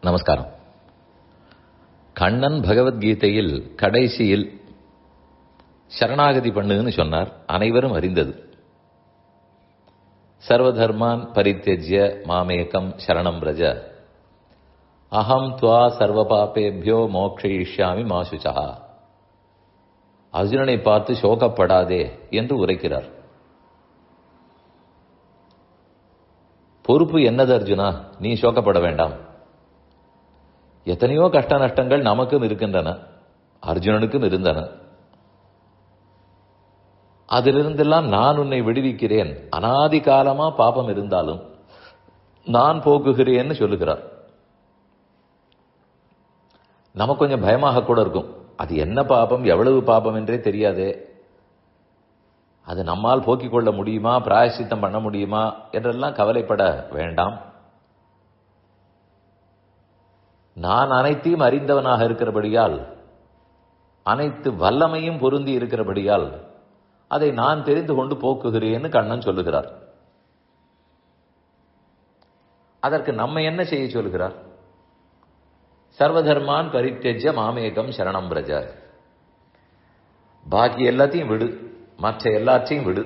நமஸ்காரம். கண்ணன் பகவத்கீதையில் கடைசியில் சரணாகதி பண்ணுன்னு சொன்னார். அனைவரும் அறிந்தது. சர்வதர்மான் பரித்யஜ்ய மாமேகம் சரணம் பிரஜ அகம் துவா சர்வ பாபேபியோ மோக்ஷயிஷ்யாமி மா சுசா. அர்ஜுனனை பார்த்து சோகப்படாதே என்று உரைக்கிறார். பொறுப்பு என்னது அர்ஜுனா? நீ சோகப்பட வேண்டாம். எத்தனையோ கஷ்ட நஷ்டங்கள் நமக்கும் இருக்கின்றன, அர்ஜுனனுக்கும் இருந்தன. அதிலிருந்தெல்லாம் நான் உன்னை விடுவிக்கிறேன், அனாதி காலமா பாபம் இருந்தாலும் நான் போக்குகிறேன்னு சொல்லுகிறார். நமக்கு கொஞ்சம் பயமாக கூட இருக்கும். அது என்ன பாபம், எவ்வளவு பாபம் என்றே தெரியாதே, அது நம்மால் போக்கிக் கொள்ள முடியுமா, பிராயசித்தம் பண்ண முடியுமா என்றெல்லாம் கவலைப்பட வேண்டாம். நான் அனைத்தையும் அறிந்தவனாக இருக்கிறபடியால், அனைத்து வல்லமையும் பொருந்தி இருக்கிறபடியால் அதை நான் தெரிந்து கொண்டு போக்குகிறேன்னு கண்ணன் சொல்லுகிறார். அதற்கு நம்ம என்ன செய்ய சொல்கிறார்? சர்வதர்மான் பரித்யஜ்ய மாமேகம் சரணம் பிரஜ. பாக்கி எல்லாத்தையும் விடு, மற்ற எல்லாத்தையும் விடு.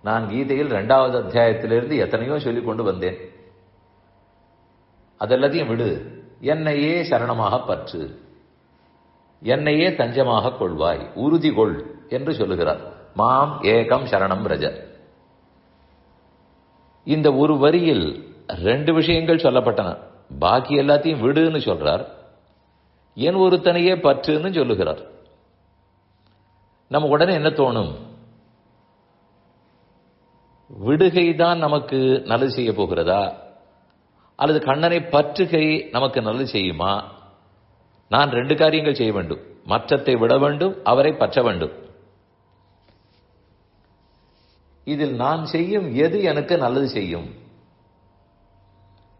நான் கீதையில் 2வது அத்தியாயத்திலிருந்து எத்தனையோ சொல்லிக் கொண்டு வந்தேன். அதெல்லாத்தையும் விடு, என்னையே சரணமாக பற்று, என்னையே தஞ்சமாக கொள்வாய், உறுதி கொள் என்று சொல்லுகிறார். மாம் ஏகம் சரணம் பிரஜ. இந்த ஒரு வரியில் 2 விஷயங்கள் சொல்லப்பட்டன. பாக்கி எல்லாத்தையும் விடுன்னு சொல்றார், என் ஒருத்தனையே பற்றுன்னு சொல்லுகிறார். நம்ம உடனே என்ன தோணும்? விடுகைதான் நமக்கு நல்லது செய்ய போகிறதா, அல்லது கண்ணனை பற்றுகை நமக்கு நல்லது செய்யுமா? நான் 2 காரியங்கள் செய்ய வேண்டும். மற்றத்தை விட வேண்டும், அவரை பற்ற வேண்டும். இதில் நான் செய்யும் எது எனக்கு நல்லது செய்யும்?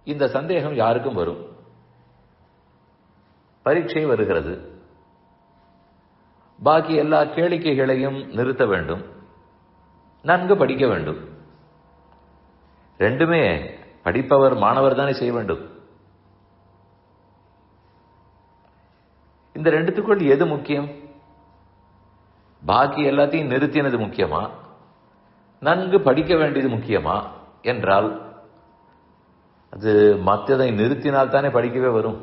இந்த சந்தேகம் யாருக்கும் வரும். பரீட்சை வருகிறது, பாக்கி எல்லா கேளிக்கைகளையும் நிறுத்த வேண்டும், நன்கு படிக்க வேண்டும். 2மே படிப்பவர் மாணவர் தானே செய்ய வேண்டும். இந்த 2த்துக்குள் எது முக்கியம்? பாக்கி எல்லாத்தையும் நிறுத்தினது முக்கியமா, நன்கு படிக்க வேண்டியது முக்கியமா என்றால், அது மற்றதை நிறுத்தினால் தானே படிக்கவே வரும்.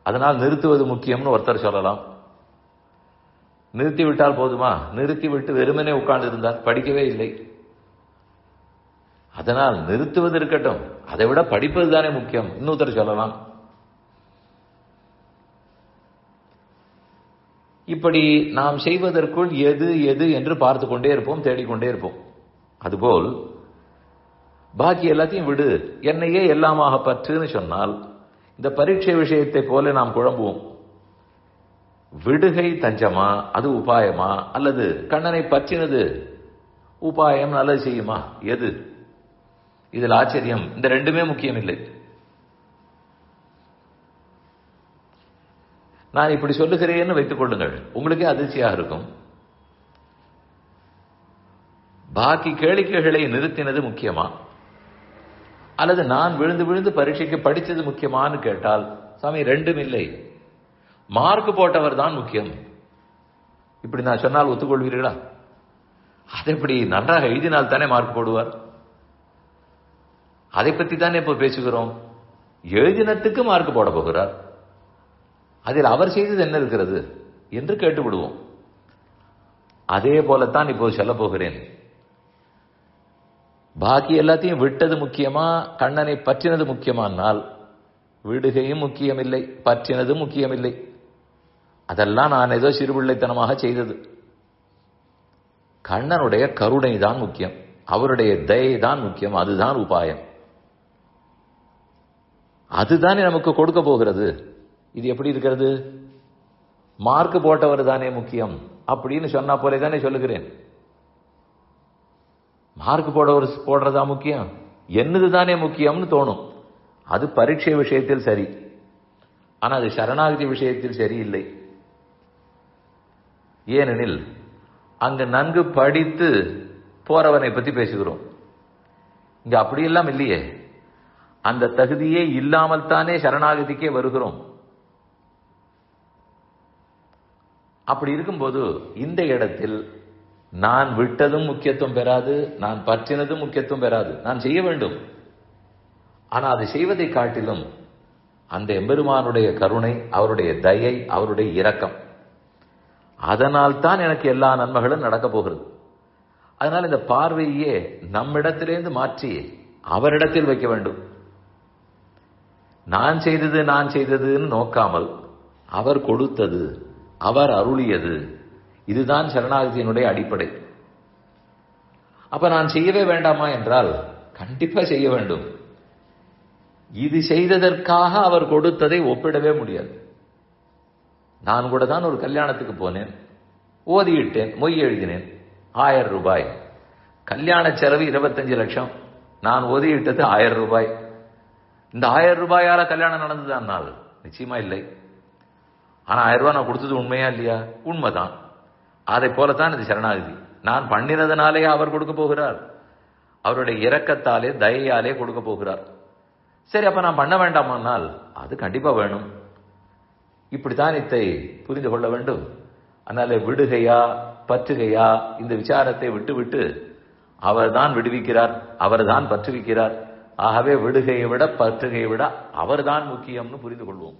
அதனால் நிறுத்துவது முக்கியம்னு ஒருத்தர் சொல்லலாம். நிறுத்திவிட்டால் போதுமா? நிறுத்திவிட்டு வெறுமனே உட்கார்ந்து இருந்தால் படிக்கவே இல்லை. அதனால் நிறுத்துவது இருக்கட்டும், அதை விட படிப்பது தானே முக்கியம் இன்னொருத்தர் சொல்லலாம். இப்படி நாம் செய்வதற்குள் எது எது என்று பார்த்து கொண்டே இருப்போம், தேடிக்கொண்டே இருப்போம். அதுபோல் பாக்கி எல்லாத்தையும் விடு, என்னையே எல்லாமாக பற்றுன்னு சொன்னால், இந்த பரீட்சை விஷயத்தை போல நாம் குழம்புவோம். விடுகை தஞ்சமா, அது உபாயமா, அல்லது கண்ணனை பற்றினது உபாயம் நல்லது செய்யுமா? எது? இதில் ஆச்சரியம், இந்த 2மே முக்கியம் இல்லை. நான் இப்படி சொல்லுகிறேன்னு வைத்துக் கொள்ளுங்கள், உங்களுக்கே அதிர்ச்சியாக இருக்கும். பாக்கி கேளிக்கைகளை நிறுத்தினது முக்கியமா, அல்லது நான் விழுந்து விழுந்து பரீட்சைக்கு படித்தது முக்கியமான்னு கேட்டால், சாமி 2ம் இல்லை, மார்க் போட்டவர் தான் முக்கியம். இப்படி நான் சொன்னால் ஒத்துக்கொள்வீர்களா? அதை இப்படி நன்றாக எழுதினால் தானே மார்க் போடுவார். அதை பற்றி தானே இப்போ பேசுகிறோம். எழுதினத்துக்கு மார்க் போட போகிறார், அதில் அவர் செய்தது என்ன இருக்கிறது என்று கேட்டு விடுவோம். அதே போலத்தான் இப்போ சொல்ல போகிறேன். பாக்கி எல்லாத்தையும் விட்டது முக்கியமா, கண்ணனை பற்றினது முக்கியமானால், விடுகையும் முக்கியமில்லை, பற்றினதும் முக்கியமில்லை. அதெல்லாம் நான் ஏதோ சிறுபிள்ளைத்தனமாக செய்தது. கண்ணனுடைய கருணை தான் முக்கியம், அவருடைய தயை தான் முக்கியம், அதுதான் உபாயம். அதுதானே நமக்கு கொடுக்க போகிறது. இது எப்படி இருக்கிறது? மார்க் போட்டவர் தானே முக்கியம் அப்படின்னு சொன்னா போலே தானே சொல்லுகிறேன். மார்க் போடுறதா முக்கியம்? என்னது தானே முக்கியம்னு தோணும். அது பரீட்சை விஷயத்தில் சரி, ஆனால் அது சரணாகதி விஷயத்தில் சரியில்லை. ஏனெனில் அங்கு நன்கு படித்து போறவனை பற்றி பேசுகிறோம். இங்க அப்படியெல்லாம் இல்லையே. அந்த தகுதியே இல்லாமல் தானே சரணாகதிக்கே வருகிறோம். அப்படி இருக்கும்போது இந்த இடத்தில் நான் விட்டதும் முக்கியத்துவம் பெறாது, நான் பற்றினதும் முக்கியத்துவம் பெறாது. நான் செய்ய வேண்டும். ஆனால் அதை செய்வதை காட்டிலும் அந்த எம்பெருமானுடைய கருணை, அவருடைய தயை, அவருடைய இரக்கம், அதனால் தான் எனக்கு எல்லா நன்மைகளும் நடக்க போகிறது. அதனால் இந்த பார்வையே நம்மிடத்திலிருந்து மாற்றி அவரிடத்தில் வைக்க வேண்டும். நான் செய்ததுன்னு நோக்காமல் அவர் கொடுத்தது, அவர் அருளியது, இதுதான் சரணாகதியினுடைய அடிப்படை. அப்ப நான் செய்யவே வேண்டாமா என்றால் கண்டிப்பா செய்ய வேண்டும். இது செய்ததற்காக அவர் கொடுத்ததை ஒப்பிடவே முடியாது. நான் கூட தான் ஒரு கல்யாணத்துக்கு போனேன், ஓதியிட்டேன், மொய் எழுதினேன், 1000 ரூபாய். கல்யாண செலவு 25 லட்சம், நான் ஓதியிட்டது 1000 ரூபாய். இந்த 1000 ரூபாயால கல்யாணம் நடந்ததுனால் நிச்சயமா இல்லை. ஆனா 1000 ரூபாய் நான் கொடுத்தது உண்மையா இல்லையா? உண்மைதான். அதை போலத்தான் இது சரணாகதி. நான் பண்ணினதுனாலே அவர் கொடுக்க போகிறார், அவருடைய இரக்கத்தாலே தயையாலே கொடுக்க போகிறார். சரி, அப்ப நான் பண்ண வேண்டாமானால் அது கண்டிப்பா வேணும். இப்படித்தான் இதை புரிந்து கொள்ள வேண்டும். அதனால விடுகையா பற்றுகையா இந்த விசாரத்தை விட்டு அவர்தான் விடுவிக்கிறார், அவர்தான் பற்றுவிக்கிறார். ஆகவே விடுகையை விட பற்றுகையை விட அவர்தான் முக்கியம்னு புரிந்து கொள்வோம்.